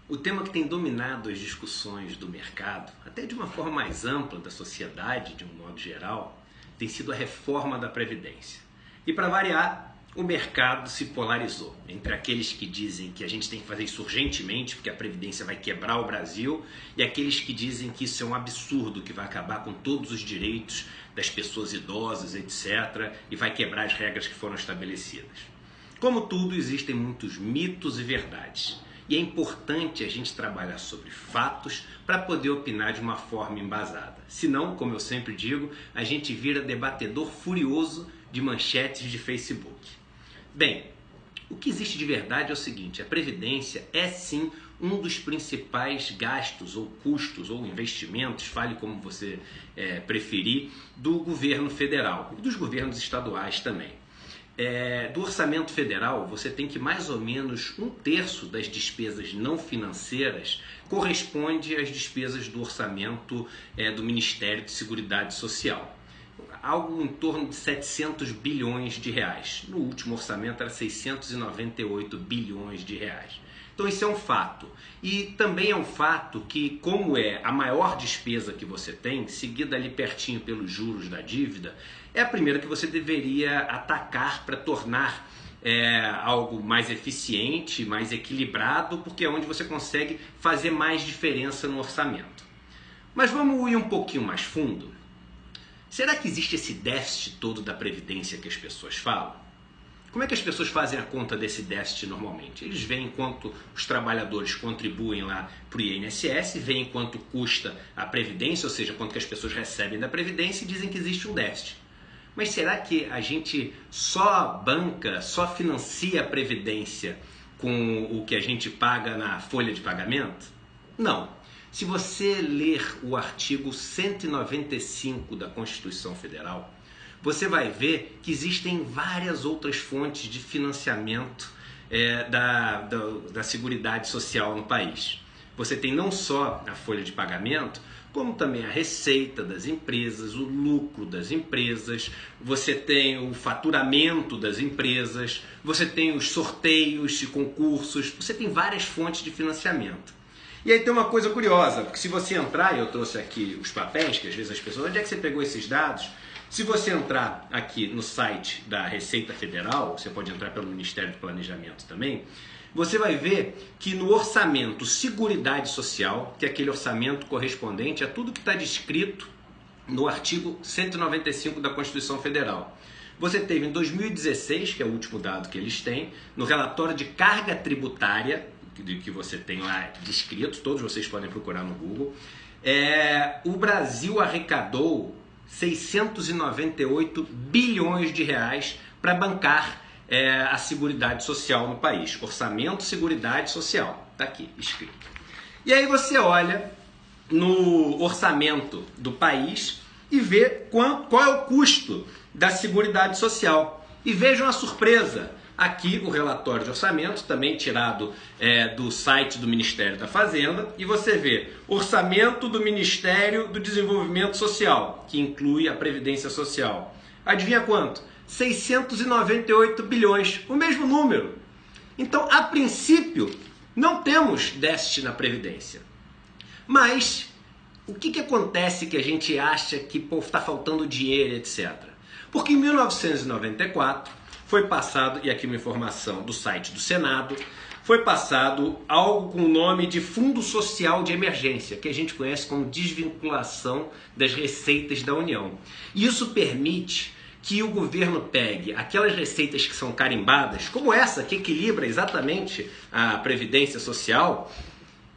O tema que tem dominado as discussões do mercado, até de uma forma mais ampla da sociedade, de um modo geral, tem sido a reforma da Previdência. E para variar, o mercado se polarizou entre aqueles que dizem que a gente tem que fazer isso urgentemente porque a Previdência vai quebrar o Brasil e aqueles que dizem que isso é um absurdo, que vai acabar com todos os direitos das pessoas idosas, etc. e vai quebrar as regras que foram estabelecidas. Como tudo, existem muitos mitos e verdades. E é importante a gente trabalhar sobre fatos para poder opinar de uma forma embasada. Senão, como eu sempre digo, a gente vira debatedor furioso de manchetes de Facebook. Bem, o que existe de verdade é o seguinte: a Previdência é sim um dos principais gastos ou custos ou investimentos, fale como você preferir, do governo federal e dos governos estaduais também. Do orçamento federal, você tem que mais ou menos 1/3 das despesas não financeiras corresponde às despesas do orçamento do Ministério de Seguridade Social. Algo em torno de 700 bilhões de reais. No último orçamento era 698 bilhões de reais. Então isso é um fato. E também é um fato que, como é a maior despesa que você tem, seguida ali pertinho pelos juros da dívida, é a primeira que você deveria atacar para tornar algo mais eficiente, mais equilibrado, porque é onde você consegue fazer mais diferença no orçamento. Mas vamos ir um pouquinho mais fundo? Será que existe esse déficit todo da Previdência que as pessoas falam? Como é que as pessoas fazem a conta desse déficit normalmente? Eles veem quanto os trabalhadores contribuem lá para o INSS, veem quanto custa a Previdência, ou seja, quanto que as pessoas recebem da Previdência e dizem que existe um déficit. Mas será que a gente só banca, só financia a Previdência com o que a gente paga na folha de pagamento? Não. Se você ler o artigo 195 da Constituição Federal, você vai ver que existem várias outras fontes de financiamento da Seguridade Social no país. Você tem não só a folha de pagamento, como também a receita das empresas, o lucro das empresas, você tem o faturamento das empresas, você tem os sorteios de concursos, você tem várias fontes de financiamento. E aí tem uma coisa curiosa, porque se você entrar, e eu trouxe aqui os papéis, que às vezes as pessoas, onde é que você pegou esses dados? Se você entrar aqui no site da Receita Federal, você pode entrar pelo Ministério do Planejamento também, você vai ver que no orçamento Seguridade Social, que é aquele orçamento correspondente a tudo que está descrito no artigo 195 da Constituição Federal. Você teve em 2016, que é o último dado que eles têm, no relatório de carga tributária, que você tem lá descrito, todos vocês podem procurar no Google, o Brasil arrecadou 698 bilhões de reais para bancar a Seguridade Social no país. Orçamento Seguridade Social, está aqui escrito. E aí você olha no orçamento do país e vê qual é o custo da Seguridade Social. E vejam a surpresa. Aqui o relatório de orçamento, também tirado do site do Ministério da Fazenda, e você vê orçamento do Ministério do Desenvolvimento Social, que inclui a Previdência Social. Adivinha quanto? 698 bilhões, o mesmo número. Então, a princípio, não temos déficit na Previdência. Mas, o que acontece que a gente acha que está faltando dinheiro, etc.? Porque em 1994... foi passado, e aqui uma informação do site do Senado, foi passado algo com o nome de Fundo Social de Emergência, que a gente conhece como desvinculação das receitas da União. Isso permite que o governo pegue aquelas receitas que são carimbadas, como essa, que equilibra exatamente a Previdência Social,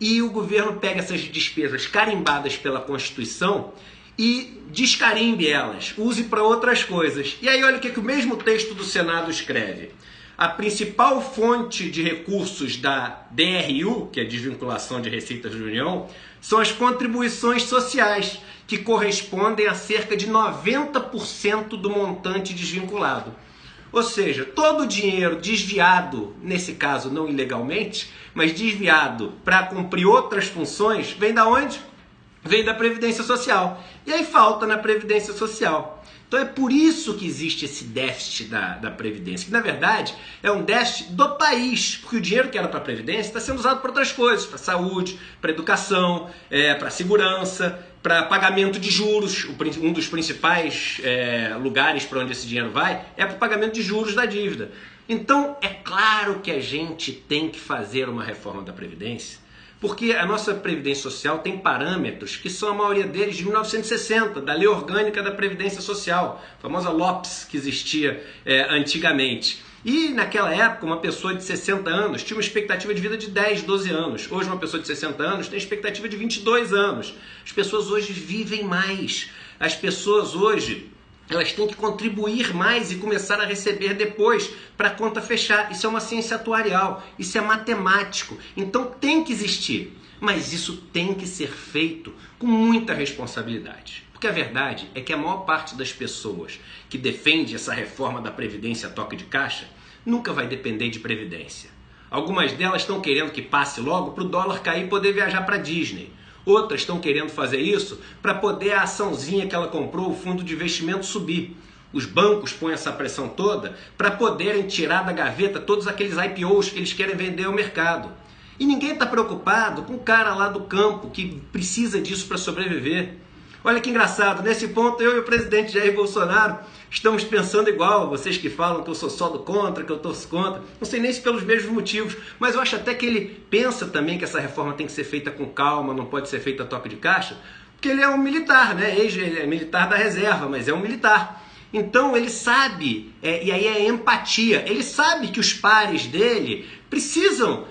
e o governo pega essas despesas carimbadas pela Constituição e descarimbe elas, use para outras coisas. E aí olha o que o mesmo texto do Senado escreve. A principal fonte de recursos da DRU, que é a Desvinculação de Receitas da União, são as contribuições sociais, que correspondem a cerca de 90% do montante desvinculado. Ou seja, todo o dinheiro desviado, nesse caso não ilegalmente, mas desviado para cumprir outras funções, vem da onde? Vem da Previdência Social. E aí falta na Previdência Social. Então é por isso que existe esse déficit da Previdência, que na verdade é um déficit do país, porque o dinheiro que era para a Previdência está sendo usado para outras coisas, para saúde, para educação, para segurança, para pagamento de juros. Um dos principais lugares para onde esse dinheiro vai é para o pagamento de juros da dívida. Então é claro que a gente tem que fazer uma reforma da Previdência, porque a nossa Previdência Social tem parâmetros que são a maioria deles de 1960, da Lei Orgânica da Previdência Social, a famosa LOPS que existia antigamente. E naquela época uma pessoa de 60 anos tinha uma expectativa de vida de 10, 12 anos. Hoje uma pessoa de 60 anos tem expectativa de 22 anos. As pessoas hoje vivem mais. As pessoas hoje, elas têm que contribuir mais e começar a receber depois para a conta fechar. Isso é uma ciência atuarial, isso é matemático. Então tem que existir, mas isso tem que ser feito com muita responsabilidade. Porque a verdade é que a maior parte das pessoas que defende essa reforma da Previdência a toque de caixa nunca vai depender de Previdência. Algumas delas estão querendo que passe logo para o dólar cair e poder viajar para Disney. Outras estão querendo fazer isso para poder a açãozinha que ela comprou, o fundo de investimento, subir. Os bancos põem essa pressão toda para poderem tirar da gaveta todos aqueles IPOs que eles querem vender ao mercado. E ninguém está preocupado com o cara lá do campo que precisa disso para sobreviver. Olha que engraçado, nesse ponto eu e o presidente Jair Bolsonaro estamos pensando igual, vocês que falam que eu sou só do contra, que eu torço contra, não sei nem se pelos mesmos motivos, mas eu acho até que ele pensa também que essa reforma tem que ser feita com calma, não pode ser feita a toque de caixa, porque ele é um militar, né? Ele é militar da reserva, mas é um militar. Então ele sabe, e aí é empatia, ele sabe que os pares dele precisam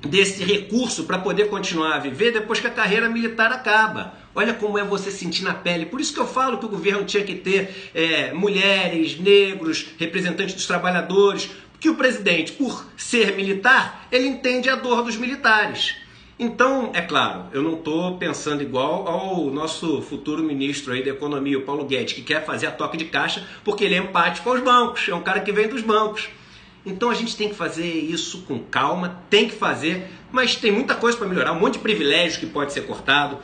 desse recurso para poder continuar a viver depois que a carreira militar acaba. Olha como é você sentir na pele. Por isso que eu falo que o governo tinha que ter mulheres, negros, representantes dos trabalhadores, porque o presidente, por ser militar, ele entende a dor dos militares. Então, é claro, eu não estou pensando igual ao nosso futuro ministro aí da Economia, o Paulo Guedes, que quer fazer a toque de caixa porque ele é empático aos bancos, é um cara que vem dos bancos. Então a gente tem que fazer isso com calma, tem que fazer, mas tem muita coisa para melhorar, um monte de privilégio que pode ser cortado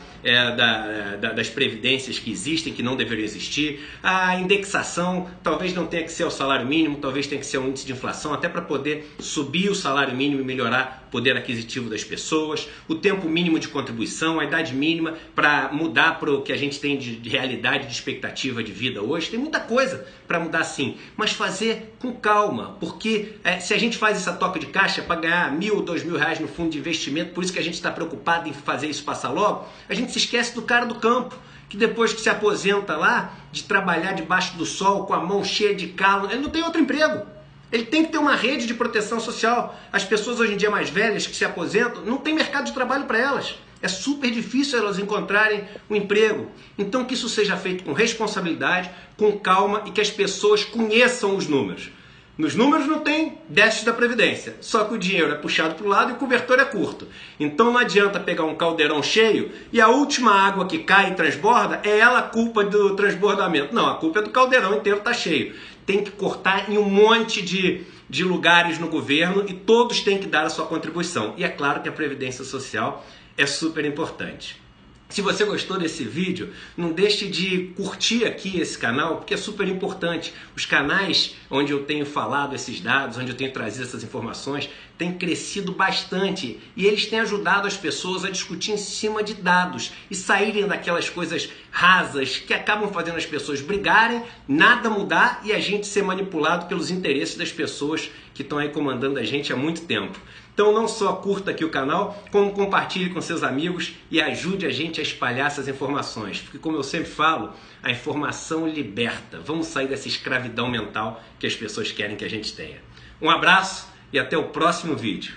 das previdências que existem, que não deveriam existir. A indexação talvez não tenha que ser o salário mínimo, talvez tenha que ser o índice de inflação, até para poder subir o salário mínimo e melhorar o poder aquisitivo das pessoas. O tempo mínimo de contribuição, a idade mínima para mudar para o que a gente tem de realidade, de expectativa de vida hoje. Tem muita coisa para mudar sim, mas fazer com calma, porque se a gente faz essa toca de caixa para ganhar R$1.000, R$2.000 no fundo de investimento, por isso que a gente está preocupado em fazer isso passar logo, a gente se esquece do cara do campo, que depois que se aposenta lá, de trabalhar debaixo do sol, com a mão cheia de calo, ele não tem outro emprego. Ele tem que ter uma rede de proteção social. As pessoas hoje em dia mais velhas que se aposentam, não tem mercado de trabalho para elas. É super difícil elas encontrarem um emprego. Então que isso seja feito com responsabilidade, com calma e que as pessoas conheçam os números. Nos números não tem déficit da Previdência, só que o dinheiro é puxado para o lado e o cobertor é curto. Então não adianta pegar um caldeirão cheio e a última água que cai e transborda é ela a culpa do transbordamento. Não, a culpa é do caldeirão inteiro estar cheio. Tem que cortar em um monte de lugares no governo e todos têm que dar a sua contribuição. E é claro que a Previdência Social é super importante. Se você gostou desse vídeo, não deixe de curtir aqui esse canal, porque é super importante. Os canais onde eu tenho falado esses dados, onde eu tenho trazido essas informações, têm crescido bastante e eles têm ajudado as pessoas a discutir em cima de dados e saírem daquelas coisas rasas que acabam fazendo as pessoas brigarem, nada mudar e a gente ser manipulado pelos interesses das pessoas que estão aí comandando a gente há muito tempo. Então não só curta aqui o canal, como compartilhe com seus amigos e ajude a gente a espalhar essas informações. Porque como eu sempre falo, a informação liberta. Vamos sair dessa escravidão mental que as pessoas querem que a gente tenha. Um abraço e até o próximo vídeo.